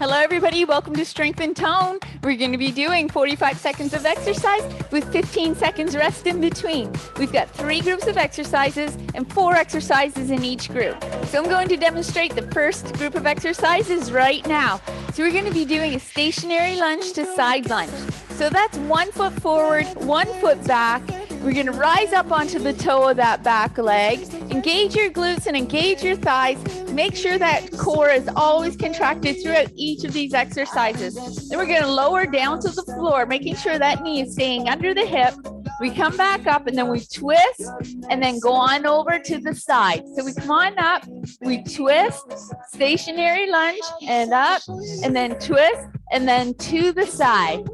Hello everybody, welcome to Strength and Tone. We're going to be doing 45 seconds of exercise with 15 seconds rest in between. We've got 3 groups of exercises and 4 exercises in each group. So I'm going to demonstrate the first group of exercises right now. So we're going to be doing a stationary lunge to side lunge. So that's 1 foot forward, 1 foot back. We're going to rise up onto the toe of that back leg, engage your glutes and engage your thighs. Make sure that core is always contracted throughout each of these exercises. Then we're going to lower down to the floor, making sure that knee is staying under the hip. We come back up and then we twist and then go on over to the side. So we come on up, we twist, stationary lunge and up, and then twist and then to the side.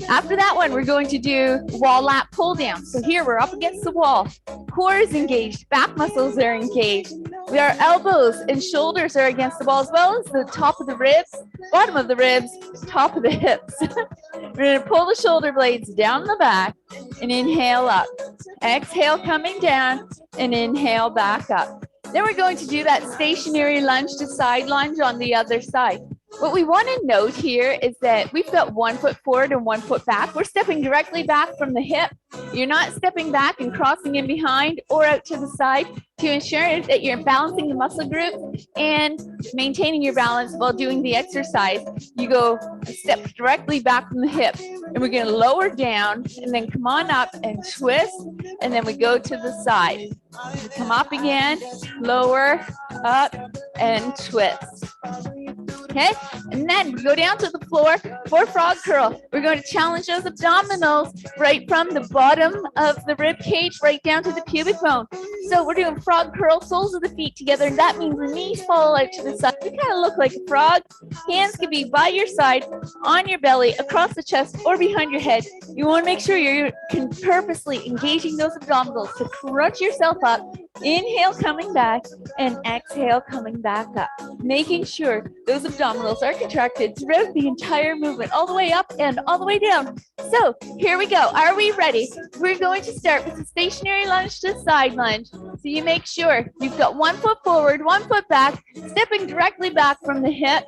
After that one, we're going to do wall lat pull down. So here we're up against the wall. Core is engaged, back muscles are engaged. Our elbows and shoulders are against the wall, as well as the top of the ribs, bottom of the ribs, top of the hips. We're going to pull the shoulder blades down the back and inhale up. Exhale, coming down, and inhale back up. Then we're going to do that stationary lunge to side lunge on the other side. What we want to note here is that we've got 1 foot forward and 1 foot back. We're stepping directly back from the hip. You're not stepping back and crossing in behind or out to the side to ensure that you're balancing the muscle group and maintaining your balance while doing the exercise. You go step directly back from the hip, and we're going to lower down and then come on up and twist, and then we go to the side. Come up again, lower, up, and twist. Okay, and then we go down to the floor for frog curl. We're going to challenge those abdominals right from the bottom of the rib cage right down to the pubic bone. So we're doing frog curl, soles of the feet together, and that means the knees fall out to the side. You kind of look like a frog. Hands can be by your side, on your belly, across the chest, or behind your head. You want to make sure you're purposely engaging those abdominals to crunch yourself up. Inhale, coming back, and exhale, coming back up. Making sure those abdominals are contracted throughout the entire movement, all the way up and all the way down. So here we go. Are we ready? We're going to start with the stationary lunge to side lunge. So you make sure you've got 1 foot forward, 1 foot back, stepping directly back from the hip,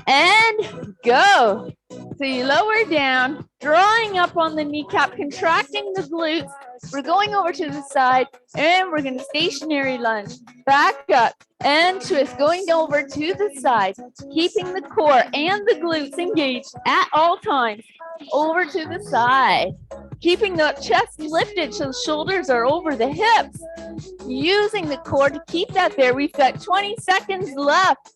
and go. So you lower down, drawing up on the kneecap, contracting the glutes. We're going over to the side, and we're going to stationary lunge, back up, and twist, going over to the side, keeping the core and the glutes engaged at all times. Over to the side, keeping the chest lifted so the shoulders are over the hips. Using the core to keep that there. We've got 20 seconds left.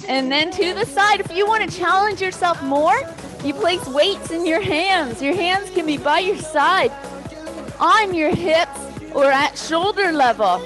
And then to the side, if you want to challenge yourself more, you place weights in your hands. Your hands can be by your side, on your hips, or at shoulder level.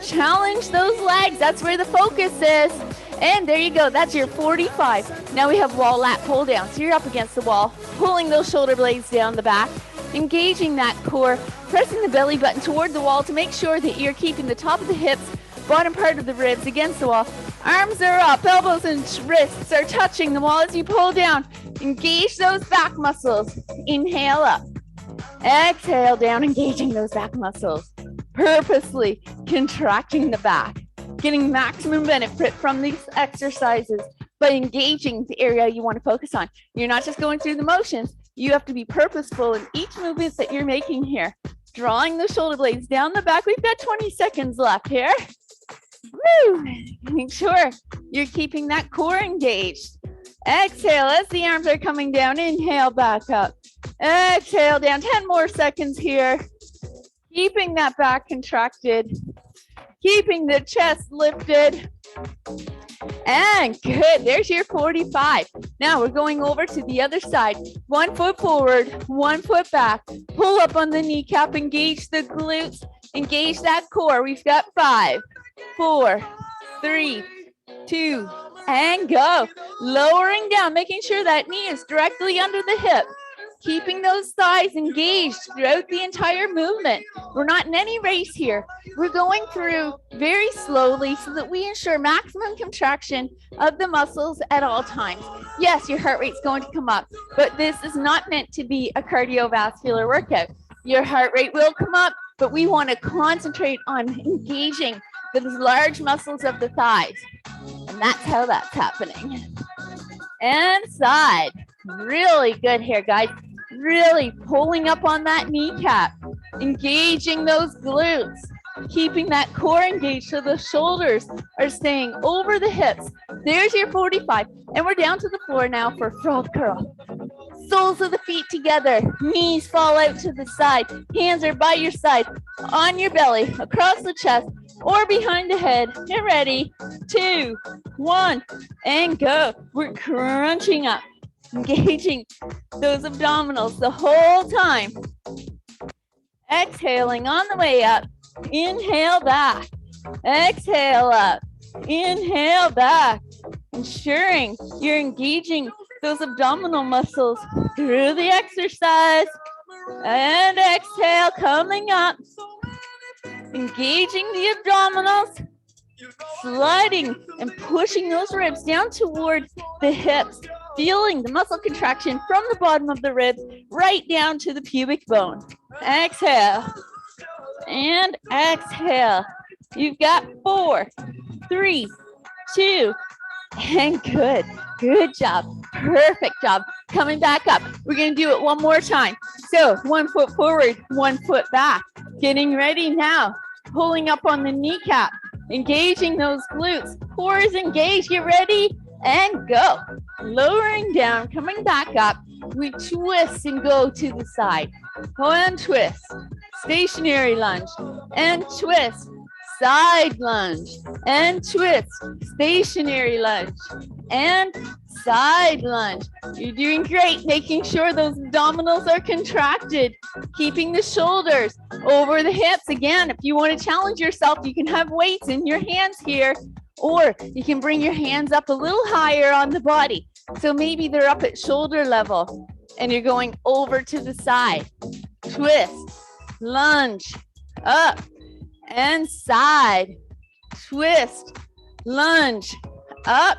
Challenge those legs. That's where the focus is. And there you go. That's your 45. Now we have wall lat pull down. So you're up against the wall, pulling those shoulder blades down the back, engaging that core, pressing the belly button toward the wall to make sure that you're keeping the top of the hips, bottom part of the ribs against the wall. Arms are up, elbows and wrists are touching the wall as you pull down. Engage those back muscles. Inhale up. Exhale down, engaging those back muscles. Purposely contracting the back. Getting maximum benefit from these exercises by engaging the area you want to focus on. You're not just going through the motions. You have to be purposeful in each movement that you're making here. Drawing the shoulder blades down the back. We've got 20 seconds left here. Woo! Make sure you're keeping that core engaged. Exhale as the arms are coming down. Inhale, back up. Exhale down. 10 more seconds here. Keeping that back contracted. Keeping the chest lifted. And good. There's your 45. Now we're going over to the other side. 1 foot forward, 1 foot back. Pull up on the kneecap. Engage the glutes. Engage that core. We've got 5, 4, 3, 2, and go. Lowering down, making sure that knee is directly under the hip. Keeping those thighs engaged throughout the entire movement. We're not in any race here. We're going through very slowly so that we ensure maximum contraction of the muscles at all times. Yes, your heart rate's going to come up, but this is not meant to be a cardiovascular workout. Your heart rate will come up, but we want to concentrate on engaging those large muscles of the thighs. And that's how that's happening. and side. Really good here, guys. Really pulling up on that kneecap, engaging those glutes, keeping that core engaged so the shoulders are staying over the hips. There's your 45, and we're down to the floor now for frog curl. Soles of the feet together, knees fall out to the side, hands are by your side, on your belly, across the chest, or behind the head. Get ready, 2, 1, and go. We're crunching up, engaging those abdominals the whole time. Exhaling on the way up, inhale back, exhale up, inhale back, ensuring you're engaging those abdominal muscles through the exercise. And exhale, coming up, engaging the abdominals, sliding and pushing those ribs down towards the hips, feeling the muscle contraction from the bottom of the ribs right down to the pubic bone. Exhale and exhale. You've got 4, 3, 2, and good. Good job. Perfect job. Coming back up. We're going to do it one more time. So 1 foot forward, 1 foot back. Getting ready now. Pulling up on the kneecap. Engaging those glutes. Core is engaged. Get ready and go. Lowering down. Coming back up. We twist and go to the side. And twist. Stationary lunge. And twist. Side lunge. And twist. Stationary lunge. And side lunge. You're doing great, making sure those abdominals are contracted, keeping the shoulders over the hips. Again, if you want to challenge yourself, you can have weights in your hands here, or you can bring your hands up a little higher on the body. So maybe they're up at shoulder level and you're going over to the side. Twist, lunge, up and side. Twist, lunge, up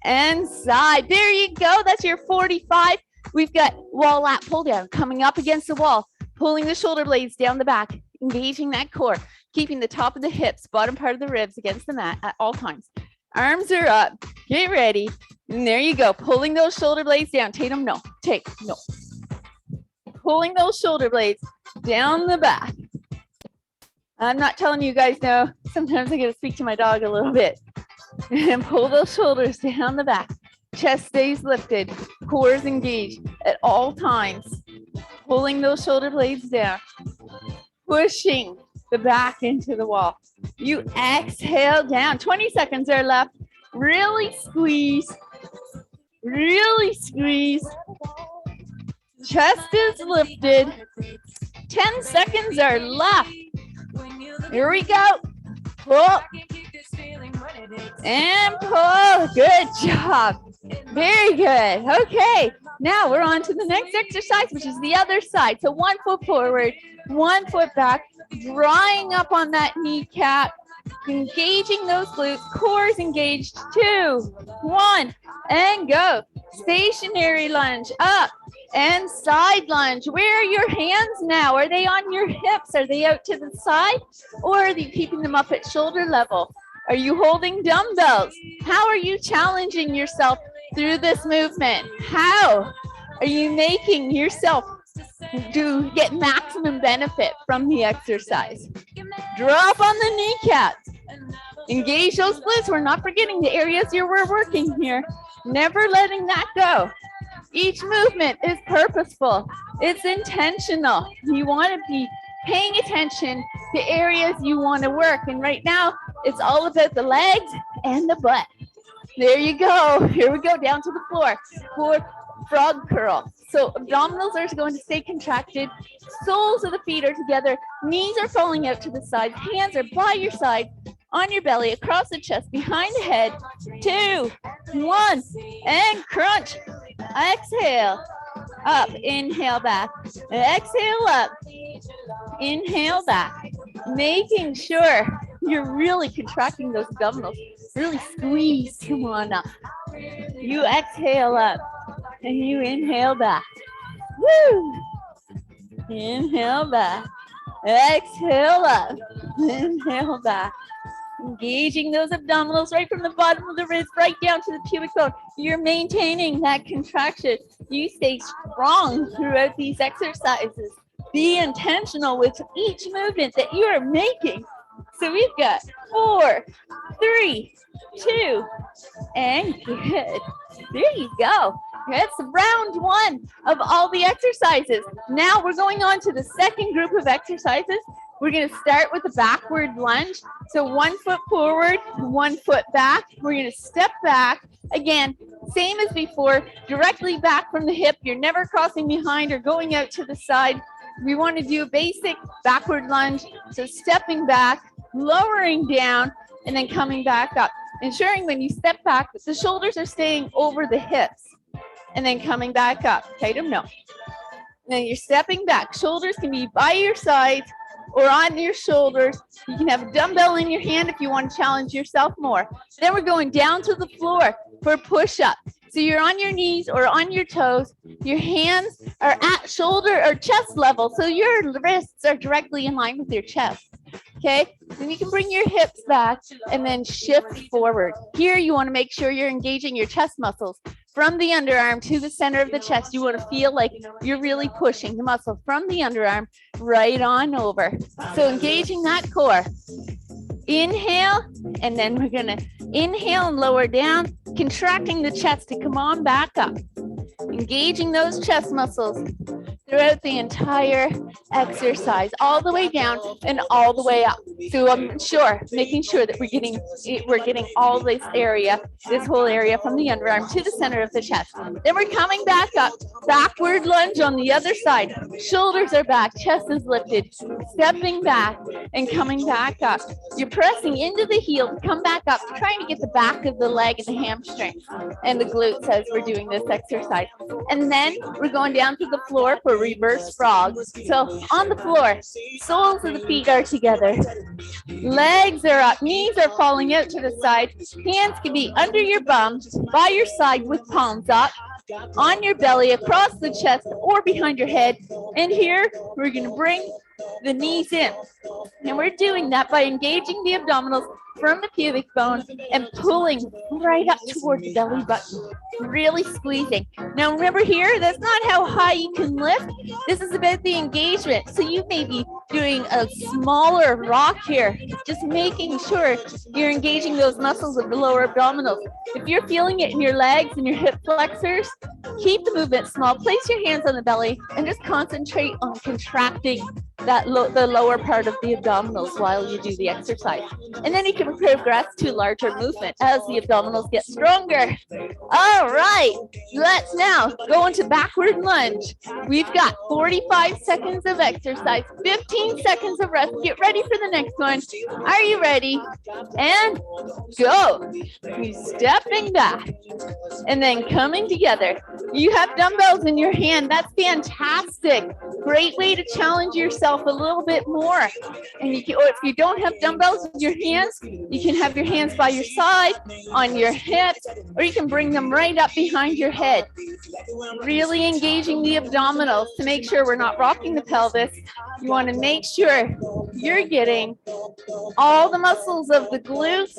and side. There you go. That's your 45. We've got wall lat pull down, coming up against the wall, pulling the shoulder blades down the back, engaging that core, keeping the top of the hips, bottom part of the ribs against the mat at all times. Arms are up. Get ready. And there you go. Pulling those shoulder blades down. Tatum, no. Take, no. Pulling those shoulder blades down the back. I'm not telling you guys no. Sometimes I get to speak to my dog a little bit. And pull those shoulders down the back. Chest stays lifted. Core is engaged at all times. Pulling those shoulder blades down. Pushing the back into the wall. You exhale down. 20 seconds are left. Really squeeze. Really squeeze. Chest is lifted. 10 seconds are left. Here we go. Pull. And pull. Good job. Very good. Okay. Now we're on to the next exercise, which is the other side. So 1 foot forward, 1 foot back, drawing up on that kneecap, engaging those glutes, core is engaged. 2, 1, and go. Stationary lunge, up and side lunge. Where are your hands now? Are they on your hips? Are they out to the side? Or are you keeping them up at shoulder level? Are you holding dumbbells? How are you challenging yourself through this movement? How are you making yourself to get maximum benefit from the exercise? Drop on the kneecaps. Engage those glutes. We're not forgetting the areas we're working here. Never letting that go. Each movement is purposeful. It's intentional. You want to be paying attention to areas you want to work. And right now, it's all about the legs and the butt. There you go. Here we go, down to the floor for frog curl. So abdominals are going to stay contracted. Soles of the feet are together. Knees are falling out to the side. Hands are by your side, on your belly, across the chest, behind the head. 2, 1, and crunch. Exhale. Up. Inhale back. Exhale up. Inhale back. Making sure you're really contracting those abdominals. Really squeeze. Come on up. You exhale up. And you inhale back. Woo! Inhale back. Exhale up. Inhale back. Engaging those abdominals right from the bottom of the wrist right down to the pubic bone. You're maintaining that contraction. You stay strong throughout these exercises. Be intentional with each movement that you are making. So we've got 4, 3, 2, and good. There you go. That's round 1 of all the exercises. Now we're going on to the second group of exercises. We're going to start with a backward lunge. So 1 foot forward, 1 foot back. We're going to step back. Again, same as before, directly back from the hip. You're never crossing behind or going out to the side. We want to do a basic backward lunge. So stepping back, lowering down, and then coming back up. Ensuring when you step back, the shoulders are staying over the hips. And then coming back up. Tight them, no. And then you're stepping back. Shoulders can be by your sides or on your shoulders. You can have a dumbbell in your hand if you want to challenge yourself more. Then we're going down to the floor for push-up. So you're on your knees or on your toes. Your hands are at shoulder or chest level. So your wrists are directly in line with your chest. Okay, then you can bring your hips back and then shift forward. Here you want to make sure you're engaging your chest muscles. From the underarm to the center of the chest, you want to feel like you're really pushing the muscle from the underarm right on over. So engaging that core. Inhale, and then we're going to inhale and lower down, contracting the chest to come on back up. Engaging those chest muscles throughout the entire exercise, all the way down and all the way up. So I'm making sure that we're getting all this area, this whole area from the underarm to the center of the chest. Then we're coming back up, backward lunge on the other side. Shoulders are back, chest is lifted, stepping back and coming back up. You're pressing into the heel to come back up, trying to get the back of the leg and the hamstring and the glutes as we're doing this exercise. And then we're going down to the floor for reverse frog. So on the floor, soles of the feet are together. Legs are up, knees are falling out to the side. Hands can be under your bum, by your side with palms up, on your belly, across the chest, or behind your head. And here, we're going to bring the knees in. And we're doing that by engaging the abdominals from the pubic bone and pulling right up towards the belly button, really squeezing. Now remember here, that's not how high you can lift. This is about the engagement. So you may be doing a smaller rock here, just making sure you're engaging those muscles of the lower abdominals. If you're feeling it in your legs and your hip flexors, keep the movement small. Place your hands on the belly and just concentrate on contracting the lower part of the abdominals while you do the exercise. And then you can progress to larger movement as the abdominals get stronger. All right, let's now go into backward lunge. We've got 45 seconds of exercise, 15 seconds of rest. Get ready for the next one. Are you ready? And go. You're stepping back and then coming together. You have dumbbells in your hand. That's fantastic. Great way to challenge yourself a little bit more. And you can, or if you don't have dumbbells in your hands, you can have your hands by your side, on your hips, or you can bring them right up behind your head. Really engaging the abdominals to make sure we're not rocking the pelvis. You want to make sure you're getting all the muscles of the glutes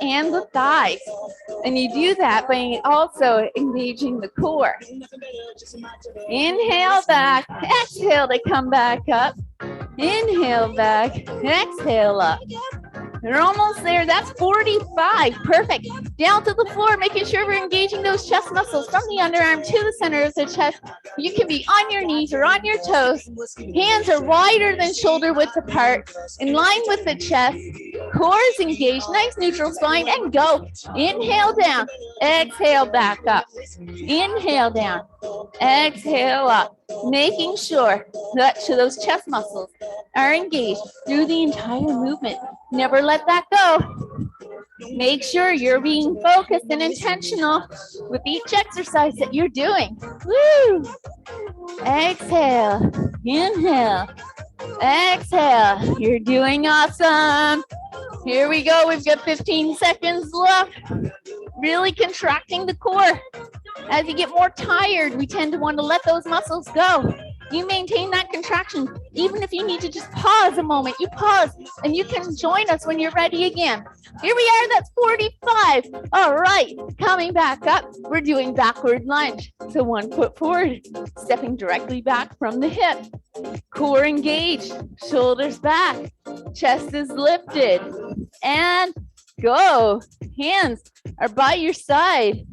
and the thighs. And you do that by also engaging the core. Inhale back, exhale to come back up. Inhale back, exhale up. You're almost there. That's 45. Perfect. Down to the floor, making sure we're engaging those chest muscles from the underarm to the center of the chest. You can be on your knees or on your toes. Hands are wider than shoulder width apart, in line with the chest. Core is engaged. Nice neutral spine. And go. Inhale down. Exhale back up. Inhale down. Exhale up. Making sure that those chest muscles are engaged through the entire movement. Never let that go. Make sure you're being focused and intentional with each exercise that you're doing. Woo! Exhale. Inhale. Exhale. You're doing awesome. Here we go. We've got 15 seconds left. Really contracting the core. As you get more tired, we tend to want to let those muscles go. You maintain that contraction. Even if you need to just pause a moment, you pause and you can join us when you're ready again. Here we are, that's 45. All right, coming back up, we're doing backward lunge. So 1 foot forward, stepping directly back from the hip. Core engaged, shoulders back, chest is lifted, and go. Hands are by your side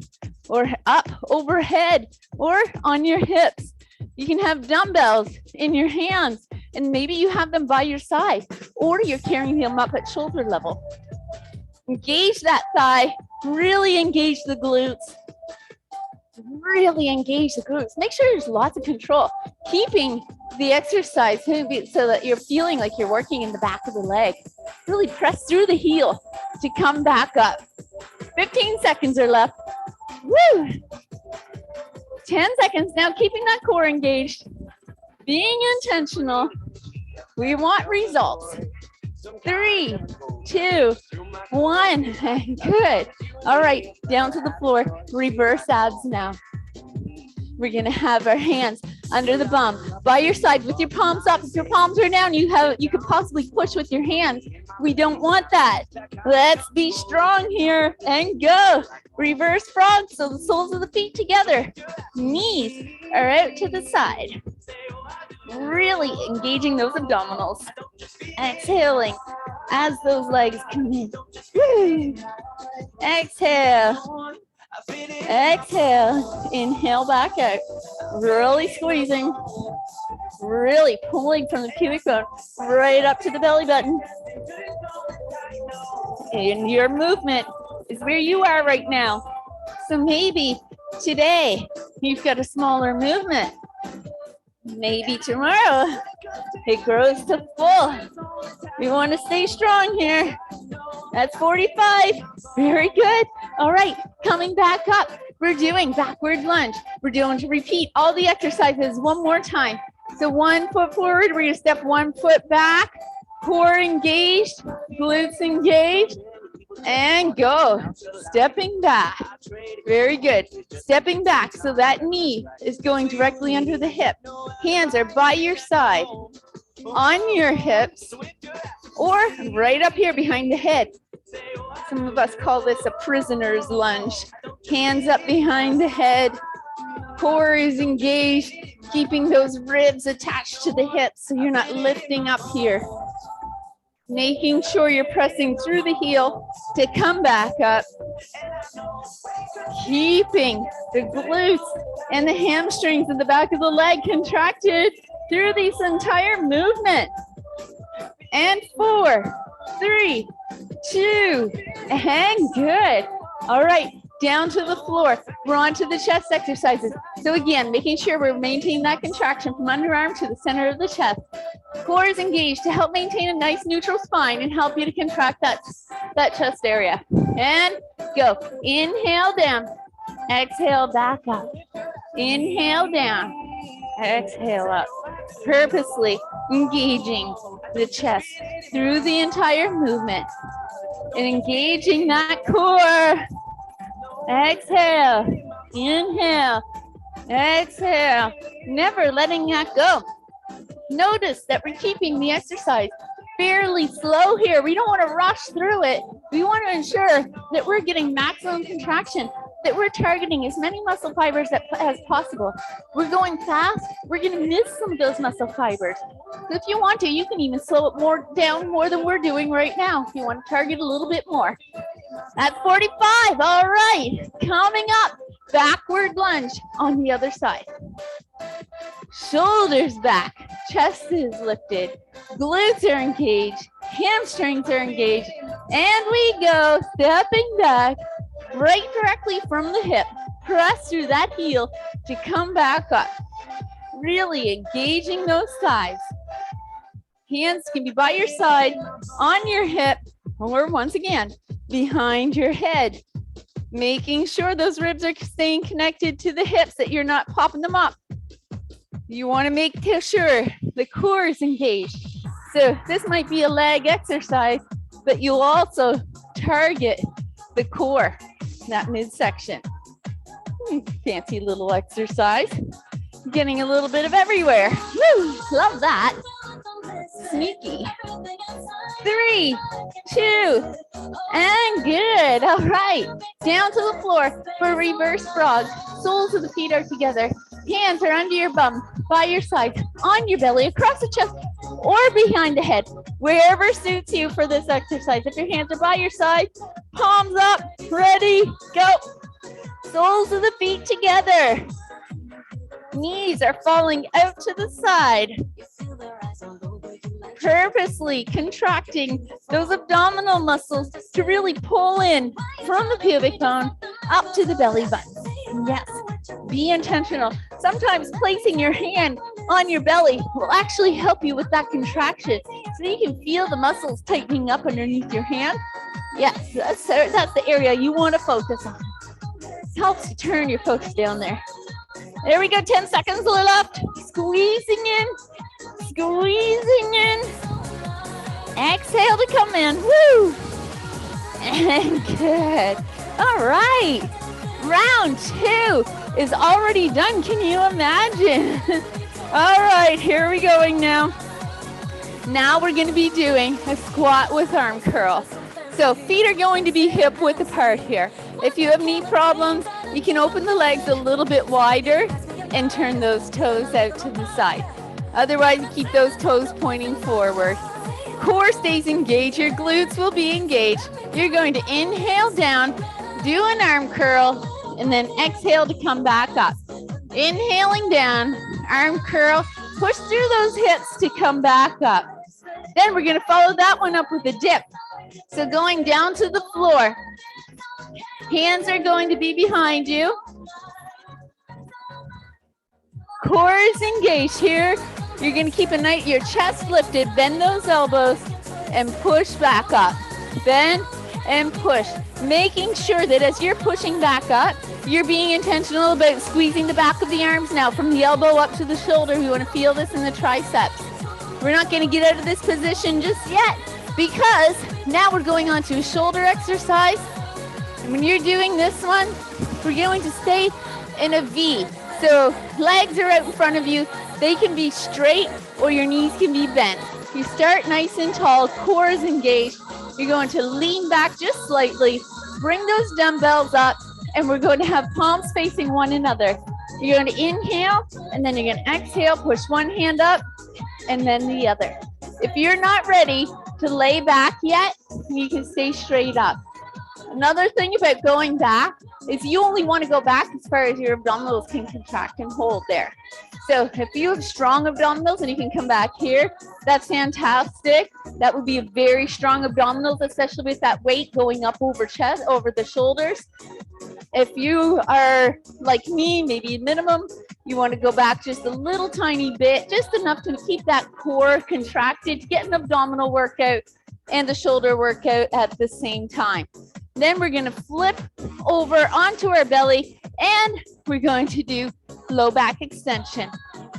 or up overhead or on your hips. You can have dumbbells in your hands and maybe you have them by your side or you're carrying them up at shoulder level. Engage that thigh, really engage the glutes. Really engage the glutes. Make sure there's lots of control. Keeping the exercise so that you're feeling like you're working in the back of the leg. Really press through the heel to come back up. 15 seconds are left. Woo! 10 seconds now, keeping that core engaged. Being intentional. We want results. 3, 2, 1. Good. All right, down to the floor. Reverse abs now. We're gonna have our hands under the bum, by your side with your palms up. If your palms are down, you could possibly push with your hands. We don't want that. Let's be strong here and go. Reverse frog, so the soles of the feet together. Knees are out to the side. Really engaging those abdominals. Exhaling as those legs come in. Woo. Exhale. Exhale. Inhale back out. Really squeezing. Really pulling from the pubic bone right up to the belly button. And your movement is where you are right now. So maybe today you've got a smaller movement. Maybe tomorrow it grows to full. We want to stay strong here. That's 45. Very good. All right, coming back up. We're doing backward lunge. We're doing to repeat all the exercises one more time. So 1 foot forward, we're gonna step 1 foot back, core engaged, glutes engaged, and go. Stepping back. Very good. Stepping back so that knee is going directly under the hip. Hands are by your side, on your hips, or right up here behind the head. Some of us call this a prisoner's lunge. Hands up behind the head. Core is engaged, keeping those ribs attached to the hips so you're not lifting up here. Making sure you're pressing through the heel to come back up. Keeping the glutes and the hamstrings in the back of the leg contracted through this entire movement. And 4, 3, 2, and good. All right, down to the floor. We're on to the chest exercises. So again, making sure we're maintaining that contraction from underarm to the center of the chest. Core is engaged to help maintain a nice neutral spine and help you to contract that chest area. And go. Inhale down. Exhale back up. Inhale down. Exhale up. Purposely engaging the chest through the entire movement and engaging that core. Exhale, inhale, exhale, never letting that go. Notice that we're keeping the exercise fairly slow here. We don't want to rush through it. We want to ensure that we're getting maximum contraction, that we're targeting as many muscle fibers as possible. We're going fast, we're going to miss some of those muscle fibers. So if you want to, you can even slow it down more than we're doing right now if you want to target a little bit more. At 45, all right, coming up, backward lunge on the other side. Shoulders back, chest is lifted, glutes are engaged, hamstrings are engaged, and we go, stepping back, right directly from the hip. Press through that heel to come back up. Really engaging those thighs. Hands can be by your side, on your hip, or once again, behind your head. Making sure those ribs are staying connected to the hips, that you're not popping them up. You want to make sure the core is engaged. So this might be a leg exercise, but you'll also target the core, that midsection. Fancy little exercise. Getting a little bit of everywhere. Woo, love that. Sneaky. 3, 2, and good. All right, down to the floor for reverse frog. Soles of the feet are together. Hands are under your bum, by your side, on your belly, across the chest, or behind the head, wherever suits you for this exercise. If your hands are by your side, palms up, ready, go. Soles of the feet together. Knees are falling out to the side. Purposely contracting those abdominal muscles to really pull in from the pubic bone up to the belly button. Yes, be intentional. Sometimes placing your hand on your belly will actually help you with that contraction, so you can feel the muscles tightening up underneath your hand. Yes, that's the area you want to focus on. It helps to turn your focus down there. There we go, 10 seconds left. Squeezing in, squeezing in. Exhale to come in, woo. And good. All right, round 2 is already done. Can you imagine? All right, here are we going now. Now we're gonna be doing a squat with arm curl. So feet are going to be hip width apart here. If you have knee problems, you can open the legs a little bit wider and turn those toes out to the side. Otherwise, you keep those toes pointing forward. Core stays engaged, your glutes will be engaged. You're going to inhale down, do an arm curl, and then exhale to come back up. Inhaling down, arm curl, push through those hips to come back up. Then we're gonna follow that one up with a dip. So going down to the floor, hands are going to be behind you. Core is engaged here. You're going to keep your chest lifted, bend those elbows, and push back up. Bend and push. Making sure that as you're pushing back up, you're being intentional about squeezing the back of the arms now from the elbow up to the shoulder. We want to feel this in the triceps. We're not going to get out of this position just yet, because now we're going on to a shoulder exercise. And when you're doing this one, we're going to stay in a V. So legs are out in front of you. They can be straight or your knees can be bent. You start nice and tall, core is engaged. You're going to lean back just slightly, bring those dumbbells up, and we're going to have palms facing one another. You're going to inhale, and then you're going to exhale, push one hand up, and then the other. If you're not ready to lay back yet, you can stay straight up. Another thing about going back is you only want to go back as far as your abdominals can contract and hold there. So if you have strong abdominals and you can come back here, that's fantastic. That would be a very strong abdominals, especially with that weight going up over chest, over the shoulders. If you are like me, maybe minimum, you want to go back just a little tiny bit, just enough to keep that core contracted, to get an abdominal workout and the shoulder workout at the same time. Then we're going to flip over onto our belly and we're going to do low back extension.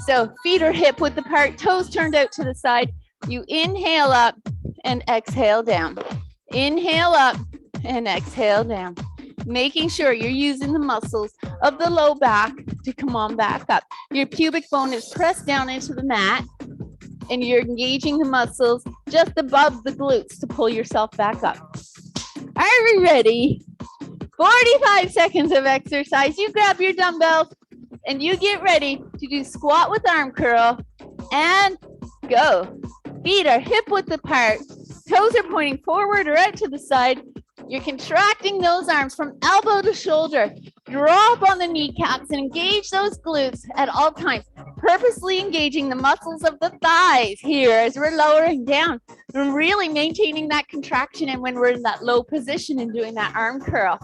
So feet are hip width apart, toes turned out to the side. You inhale up and exhale down. Inhale up and exhale down. Making sure you're using the muscles of the low back to come on back up. Your pubic bone is pressed down into the mat and you're engaging the muscles just above the glutes to pull yourself back up. Are we ready? 45 seconds of exercise. You grab your dumbbells and you get ready to do squat with arm curl and go. Feet are hip width apart. Toes are pointing forward or out to the side. You're contracting those arms from elbow to shoulder. Drop on the kneecaps and engage those glutes at all times. Purposely engaging the muscles of the thighs here as we're lowering down. And really maintaining that contraction and when we're in that low position and doing that arm curl.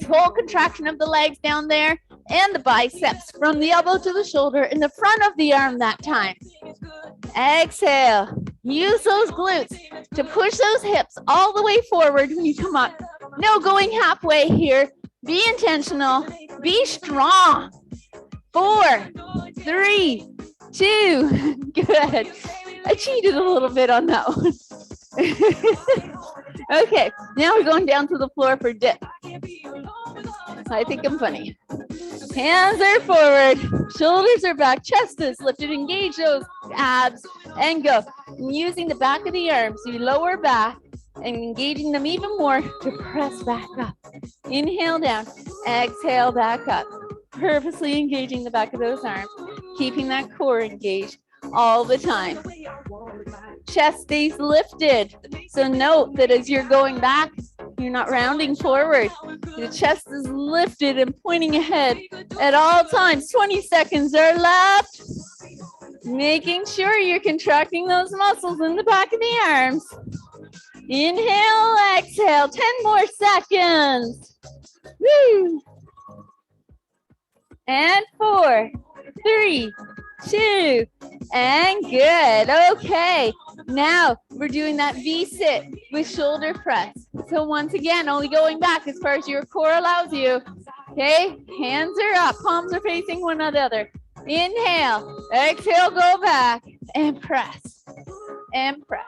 Full contraction of the legs down there and the biceps from the elbow to the shoulder in the front of the arm that time. Exhale. Use those glutes to push those hips all the way forward when you come up. No going halfway here. Be intentional. Be strong. 4, 3, 2. Good. I cheated a little bit on that one. Okay, now we're going down to the floor for dip. I think I'm funny. Hands are forward, shoulders are back, chest is lifted, engage those abs and go. And using the back of the arms, you lower back and engaging them even more to press back up. Inhale down, exhale back up. Purposely engaging the back of those arms, keeping that core engaged all the time. Chest stays lifted. So note that as you're going back, you're not rounding forward. The chest is lifted and pointing ahead at all times. 20 seconds are left. Making sure you're contracting those muscles in the back of the arms. Inhale, exhale, 10 more seconds. Woo! And 4, 3, 2, and good. Okay, now we're doing that V-sit with shoulder press. So once again, only going back as far as your core allows you. Okay, hands are up, palms are facing one another. Inhale, exhale, go back, and press, and press.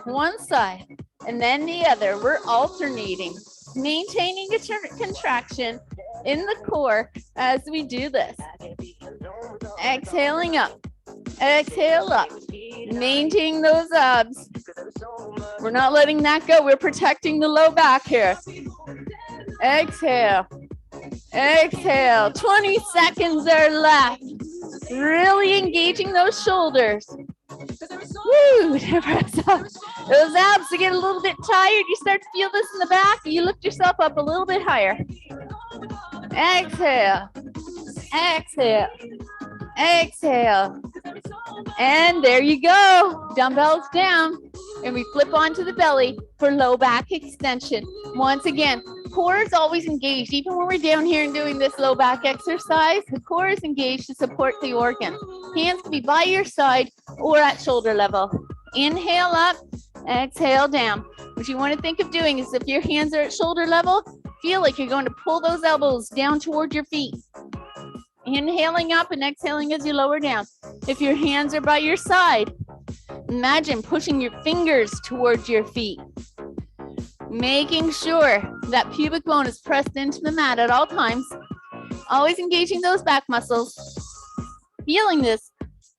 One side, and then the other. We're alternating, maintaining a contraction in the core as we do this. Exhaling up, exhale up, maintaining those abs. We're not letting that go. We're protecting the low back here. Exhale, exhale. 20 seconds are left. Really engaging those shoulders. Woo, press up. Those abs to get a little bit tired. You start to feel this in the back. You lift yourself up a little bit higher. Exhale, exhale, exhale. And there you go. Dumbbells down. And we flip onto the belly for low back extension. Once again, core is always engaged. Even when we're down here and doing this low back exercise, the core is engaged to support the organ. Hands can be by your side or at shoulder level. Inhale up, exhale down. What you want to think of doing is if your hands are at shoulder level, feel like you're going to pull those elbows down toward your feet. Inhaling up and exhaling as you lower down. If your hands are by your side, imagine pushing your fingers towards your feet. Making sure that pubic bone is pressed into the mat at all times. Always engaging those back muscles. Feeling this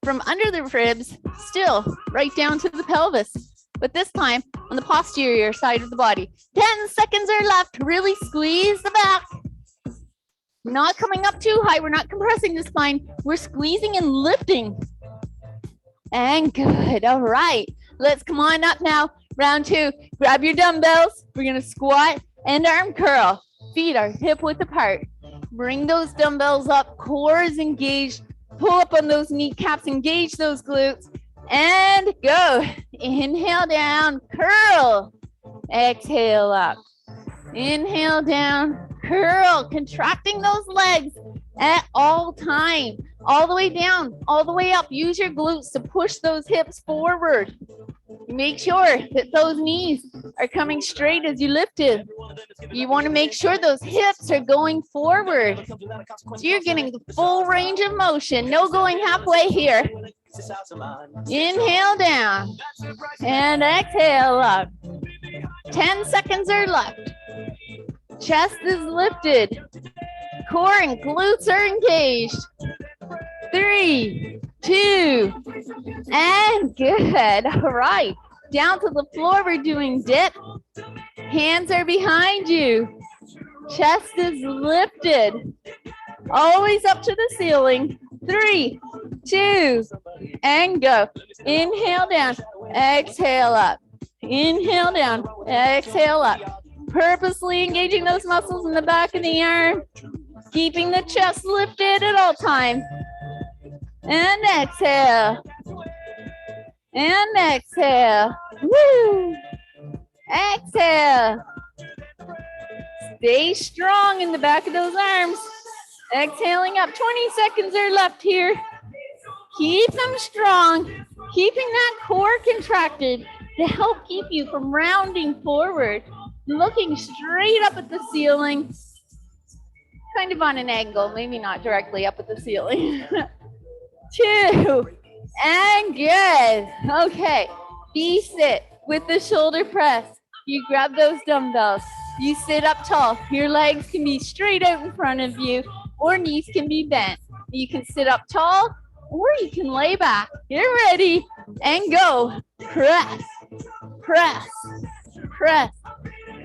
from under the ribs, still right down to the pelvis. But this time on the posterior side of the body. 10 seconds are left. Really squeeze the back. Not coming up too high. We're not compressing the spine. We're squeezing and lifting. And good. All right. Let's come on up now. Round 2. Grab your dumbbells. We're going to squat and arm curl. Feet are hip width apart. Bring those dumbbells up. Core is engaged. Pull up on those kneecaps. Engage those glutes. And go. Inhale down. Curl. Exhale up. Inhale down. Curl. Contracting those legs at all time. All the way down. All the way up. Use your glutes to push those hips forward. Make sure that those knees are coming straight as you lift it. You want to make sure those hips are going forward. So you're getting the full range of motion. No going halfway here. Inhale down and exhale up. 10 seconds are left. Chest is lifted. Core and glutes are engaged. 3, 2, and good. All right. Down to the floor, we're doing dip. Hands are behind you. Chest is lifted. Always up to the ceiling. 3, 2, and go. Inhale down. Exhale up. Inhale down. Exhale up. Purposely engaging those muscles in the back of the arm. Keeping the chest lifted at all times. And exhale. And exhale. Woo! Exhale. Stay strong in the back of those arms. Exhaling up. 20 seconds are left here. Keep them strong. Keeping that core contracted to help keep you from rounding forward. Looking straight up at the ceiling. Kind of on an angle. Maybe not directly up at the ceiling. 2, and good. Okay, V-sit with the shoulder press. You grab those dumbbells. You sit up tall. Your legs can be straight out in front of you, or knees can be bent. You can sit up tall, or you can lay back. Get ready and go. Press, press, press.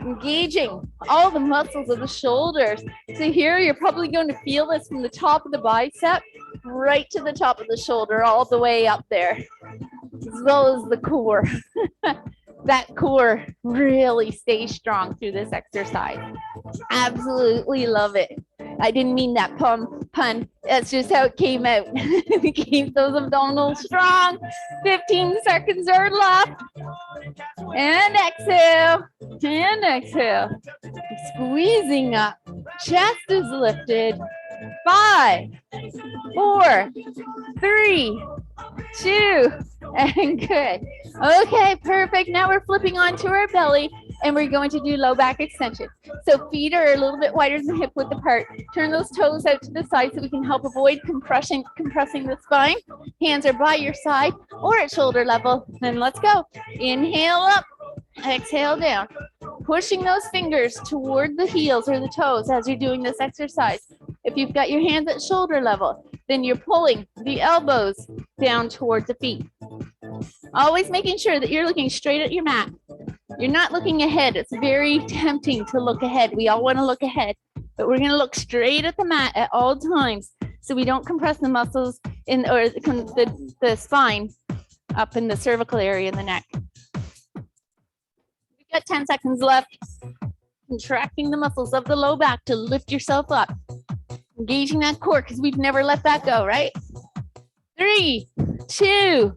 Engaging all the muscles of the shoulders. So here you're probably going to feel this from the top of the bicep right to the top of the shoulder, all the way up there, as well as the core. That core really stays strong through this exercise. Absolutely love it. I didn't mean that pun. That's just how it came out. Keep those abdominals strong. 15 seconds are left. And exhale. And exhale. Squeezing up. Chest is lifted. 5, 4, 3, 2, and good. Okay, perfect. Now we're flipping onto our belly and we're going to do low back extension. So feet are a little bit wider than hip width apart. Turn those toes out to the side so we can help avoid compressing the spine. Hands are by your side or at shoulder level. Then let's go. Inhale up, exhale down. Pushing those fingers toward the heels or the toes as you're doing this exercise. If you've got your hands at shoulder level, then you're pulling the elbows down towards the feet. Always making sure that you're looking straight at your mat. You're not looking ahead. It's very tempting to look ahead. We all want to look ahead, but we're going to look straight at the mat at all times so we don't compress the muscles in or the spine up in the cervical area in the neck. We've got 10 seconds left. Contracting the muscles of the low back to lift yourself up. Engaging that core because we've never let that go, right? 3, 2,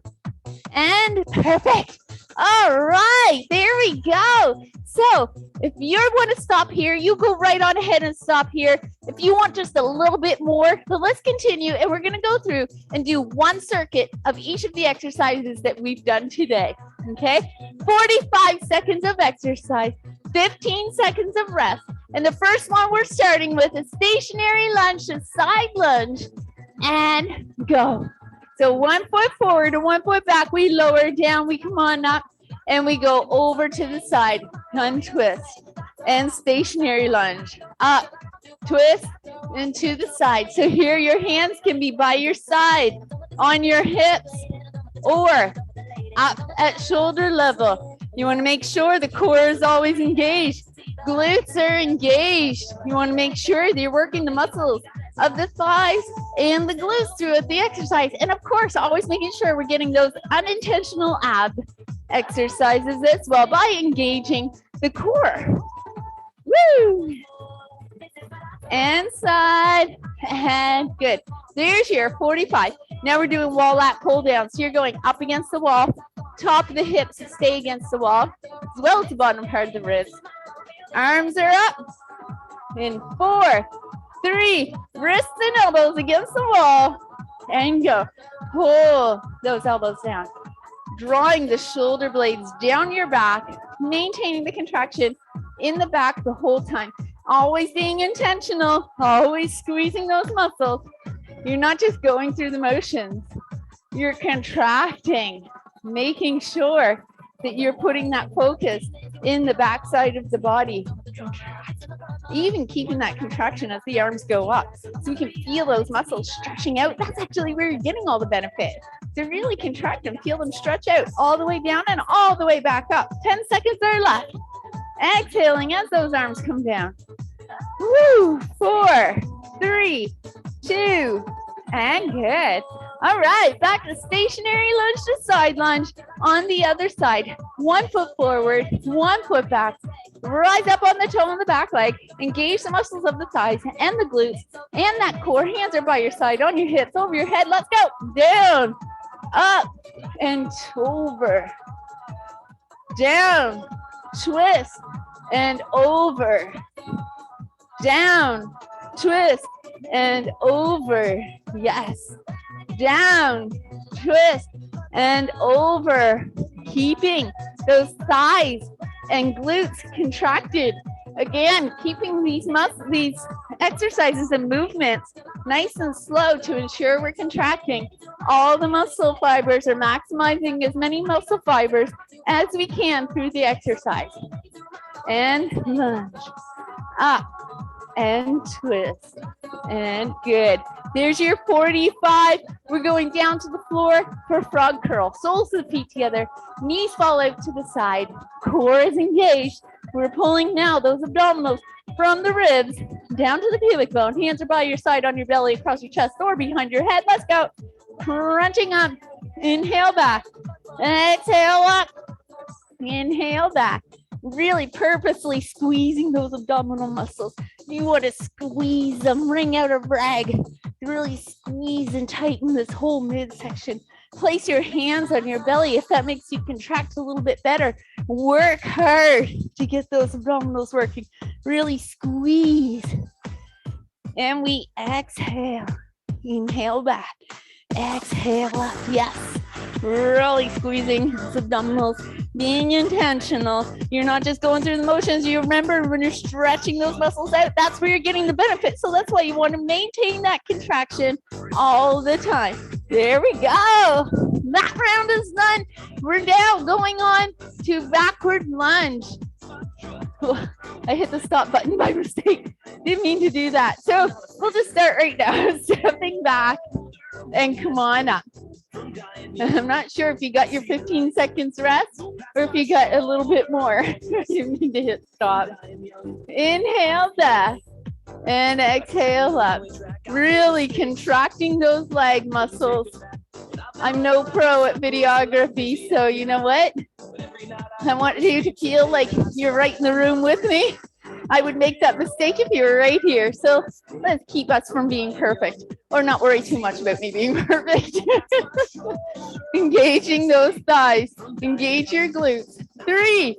and perfect. All right, there we go. So if you want to stop here, you go right on ahead and stop here. If you want just a little bit more, so let's continue and we're going to go through and do one circuit of each of the exercises that we've done today. Okay, 45 seconds of exercise, 15 seconds of rest. And the first one we're starting with is stationary lunge to side lunge and go. So 1 foot forward and 1 foot back. We lower down, we come on up and we go over to the side, untwist and stationary lunge, up, twist and to the side. So here your hands can be by your side on your hips or up at shoulder level. You want to make sure the core is always engaged. Glutes are engaged. You want to make sure that you're working the muscles of the thighs and the glutes throughout the exercise. And of course, always making sure we're getting those unintentional ab exercises as well by engaging the core. Woo! And side, and good. There's your 45. Now we're doing wall lat pull down. So you're going up against the wall, top of the hips stay against the wall, as well as the bottom part of the ribs. Arms are up in 4, 3, wrists and elbows against the wall, and go. Pull those elbows down, drawing the shoulder blades down your back, maintaining the contraction in the back the whole time. Always being intentional, always squeezing those muscles. You're not just going through the motions, you're contracting, making sure that you're putting that focus in the back side of the body. Even keeping that contraction as the arms go up. So you can feel those muscles stretching out. That's actually where you're getting all the benefit. So really contract them, feel them stretch out all the way down and all the way back up. 10 seconds are left. Exhaling as those arms come down. Woo! 4, 3, 2, and good. All right, back to stationary lunge to side lunge on the other side. 1 foot forward, 1 foot back. Rise up on the toe on the back leg. Engage the muscles of the thighs and the glutes and that core. Hands are by your side, on your hips, over your head. Let's go. Down, up, and over. Down, twist, and over. Down, twist, and over. Yes. Down, twist, and over. Keeping those thighs and glutes contracted. Again, keeping these exercises and movements nice and slow to ensure we're contracting all the muscle fibers or maximizing as many muscle fibers as we can through the exercise. and lunge. Up and twist. And good. There's your 45. We're going down to the floor for frog curl. Soles of the feet together. Knees fall out to the side. Core is engaged. We're pulling now those abdominals from the ribs down to the pubic bone. Hands are by your side on your belly, across your chest or behind your head. Let's go. Crunching up. Inhale back. Exhale up. Inhale back. Really purposely squeezing those abdominal muscles. You want to squeeze them, wring out a rag. Really squeeze and tighten this whole midsection. Place your hands on your belly if that makes you contract a little bit better. Work hard to get those abdominals working. Really squeeze. And we exhale. Inhale back. Exhale up. Yes. Really squeezing those abdominals. Being intentional. You're not just going through the motions. You remember when you're stretching those muscles out, that's where you're getting the benefit. So that's why you want to maintain that contraction all the time. There we go. That round is done. We're now going on to backward lunge. I hit the stop button by mistake. Didn't mean to do that. So we'll just start right now. Stepping back and come on up. I'm not sure if you got your 15 seconds rest or if you got a little bit more. You need to hit stop. Inhale back and exhale up. Really contracting those leg muscles. I'm no pro at videography, so you know what? I want you to feel like you're right in the room with me. I would make that mistake if you were right here. So let's keep us from being perfect or not worry too much about me being perfect. Engaging those thighs. Engage your glutes. 3,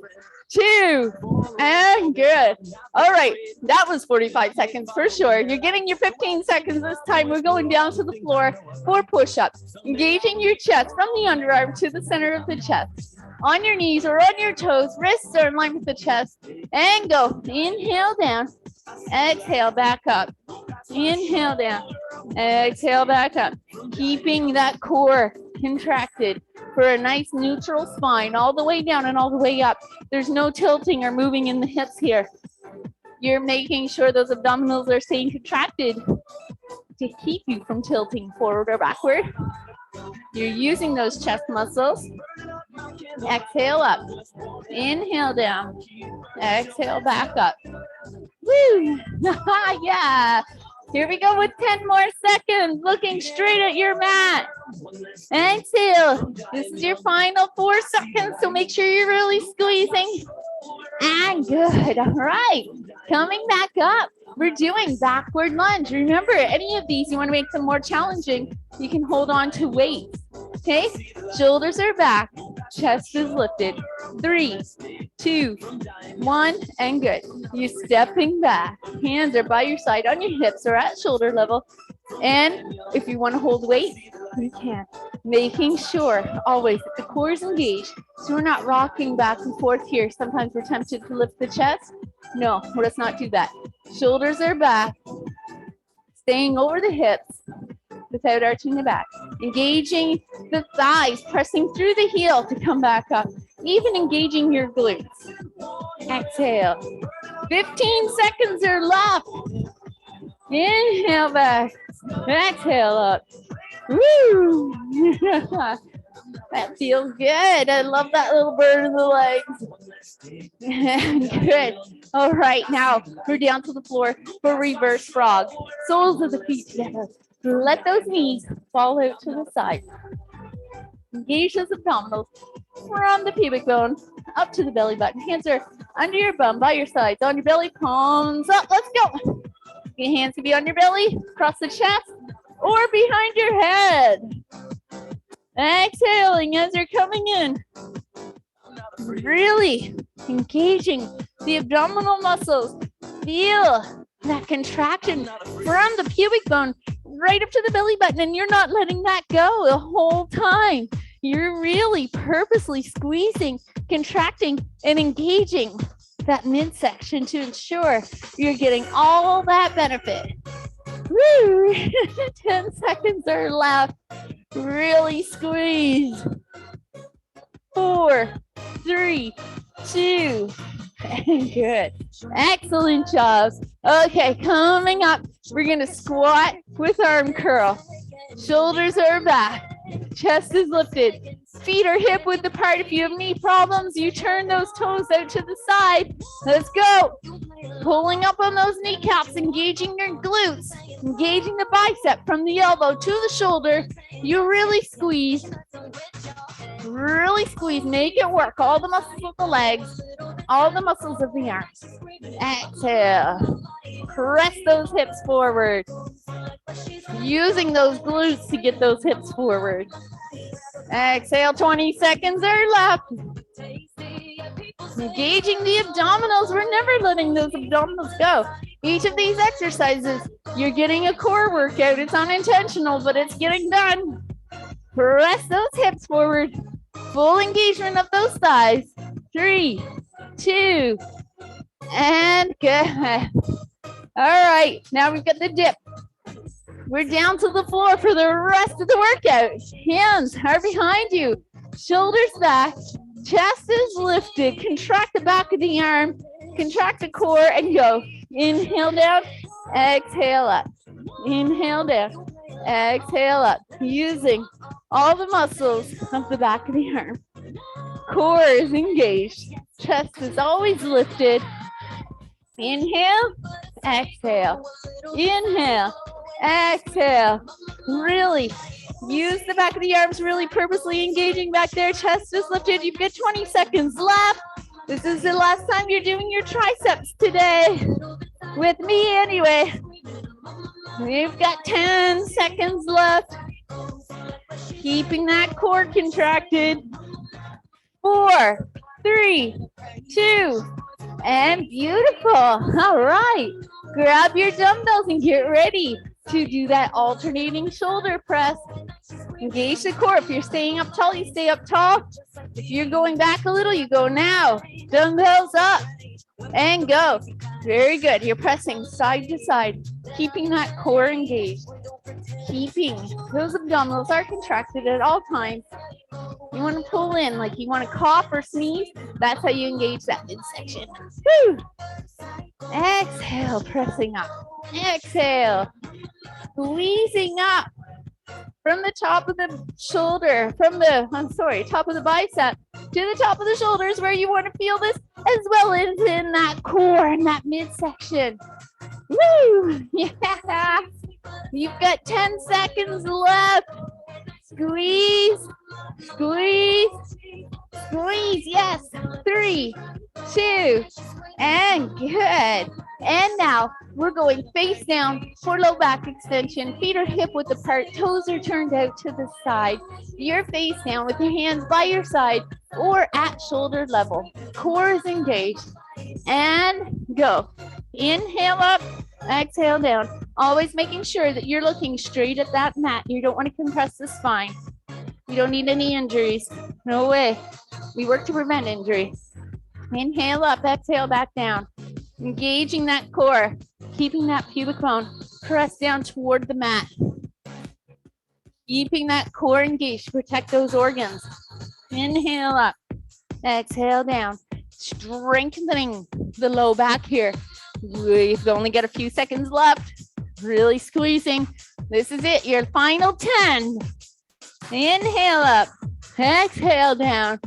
2, and good. All right, that was 45 seconds for sure. You're getting your 15 seconds this time. We're going down to the floor for push-ups. Engaging your chest from the underarm to the center of the chest. On your knees or on your toes, wrists are in line with the chest, and go. Inhale down, exhale back up. Inhale down, exhale back up. Keeping that core contracted for a nice neutral spine all the way down and all the way up. There's no tilting or moving in the hips here. You're making sure those abdominals are staying contracted to keep you from tilting forward or backward. You're using those chest muscles. Exhale up. Inhale down. Exhale back up. Woo! Yeah. Here we go with 10 more seconds. Looking straight at your mat. Exhale. This is your final 4 seconds, so make sure you're really squeezing. And good. All right. Coming back up. We're doing backward lunge. Remember, any of these, you want to make them more challenging, you can hold on to weights. Okay? Shoulders are back. Chest is lifted. 3, 2, 1, and good. You're stepping back. Hands are by your side on your hips or at shoulder level. And if you want to hold weight, you can. Making sure always that the core is engaged. So we're not rocking back and forth here. Sometimes we're tempted to lift the chest. No, let's not do that. Shoulders are back. Staying over the hips without arching the back. Engaging the thighs, pressing through the heel to come back up. Even engaging your glutes. Exhale. 15 seconds are left. Inhale back. Exhale up. Woo! That feels good. I love that little burn in the legs. Good. All right, now we're down to the floor for reverse frog. Soles of the feet together. Let those knees fall out to the side. Engage those abdominals from the pubic bone up to the belly button. Hands are under your bum, by your sides, on your belly, palms up. Let's go. Your hands can be on your belly, across the chest, or behind your head. Exhaling as you're coming in. Really engaging the abdominal muscles. Feel that contraction from the pubic bone right up to the belly button, and you're not letting that go the whole time. You're really purposely squeezing, contracting, and engaging that midsection to ensure you're getting all that benefit. Woo! 10 seconds are left. Really squeeze. 4, 3, 2, Good. Excellent job. Okay, coming up, we're going to squat with arm curl. Shoulders are back. Chest is lifted. Feet are hip width apart. If you have knee problems, you turn those toes out to the side. Let's go. Pulling up on those kneecaps, engaging your glutes, engaging the bicep from the elbow to the shoulder. You really squeeze. Really squeeze. Make it work. All the muscles of the legs, all the muscles of the arms. Exhale. Press those hips forward. Using those glutes to get those hips forward. Exhale, 20 seconds are left. Engaging the abdominals. We're never letting those abdominals go. Each of these exercises, you're getting a core workout. It's unintentional, but it's getting done. Press those hips forward. Full engagement of those thighs. 3, 2, and good. All right, now we've got the dip. We're down to the floor for the rest of the workout. Hands are behind you. Shoulders back. Chest is lifted. Contract the back of the arm. Contract the core and go. Inhale down. Exhale up. Inhale down. Exhale up. Using all the muscles of the back of the arm. Core is engaged. Chest is always lifted. Inhale. Exhale. Inhale. Exhale. Really use the back of the arms, really purposely engaging back there. Chest is lifted. You've got 20 seconds left. This is the last time you're doing your triceps today. With me anyway. You've got 10 seconds left. Keeping that core contracted. 4, 3, 2, and beautiful. All right. Grab your dumbbells and get ready to do that alternating shoulder press. Engage the core. If you're staying up tall, you stay up tall. If you're going back a little, you go now. Dumbbells up and go. Very good. You're pressing side to side, keeping that core engaged. Keeping those abdominals are contracted at all times. You want to pull in, like you want to cough or sneeze. That's how you engage that midsection. Woo! Exhale, pressing up. Exhale, squeezing up from the top of the shoulder, top of the bicep to the top of the shoulders, where you want to feel this, as well as in that core and that midsection. Woo! Yeah! You've got 10 seconds left. Squeeze, squeeze, squeeze. Yes. 3, 2, and good. And now we're going face down for low back extension. Feet are hip width apart. Toes are turned out to the side. You're face down with your hands by your side or at shoulder level. Core is engaged. And go. Inhale up. Exhale down. Always making sure that you're looking straight at that mat. You don't want to compress the spine. You don't need any injuries. No way. We work to prevent injury. Inhale up, exhale back down. Engaging that core. Keeping that pubic bone pressed down toward the mat. Keeping that core engaged to protect those organs. Inhale up. Exhale down. Strengthening the low back here. We've only got a few seconds left. Really squeezing. This is it. Your final 10. Inhale up. Exhale down.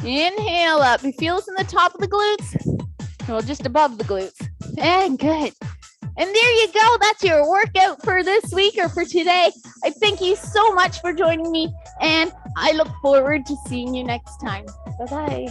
Inhale up. You feel this in the top of the glutes? Well, just above the glutes. And good. And there you go. That's your workout for this week or for today. I thank you so much for joining me. And I look forward to seeing you next time. Bye-bye.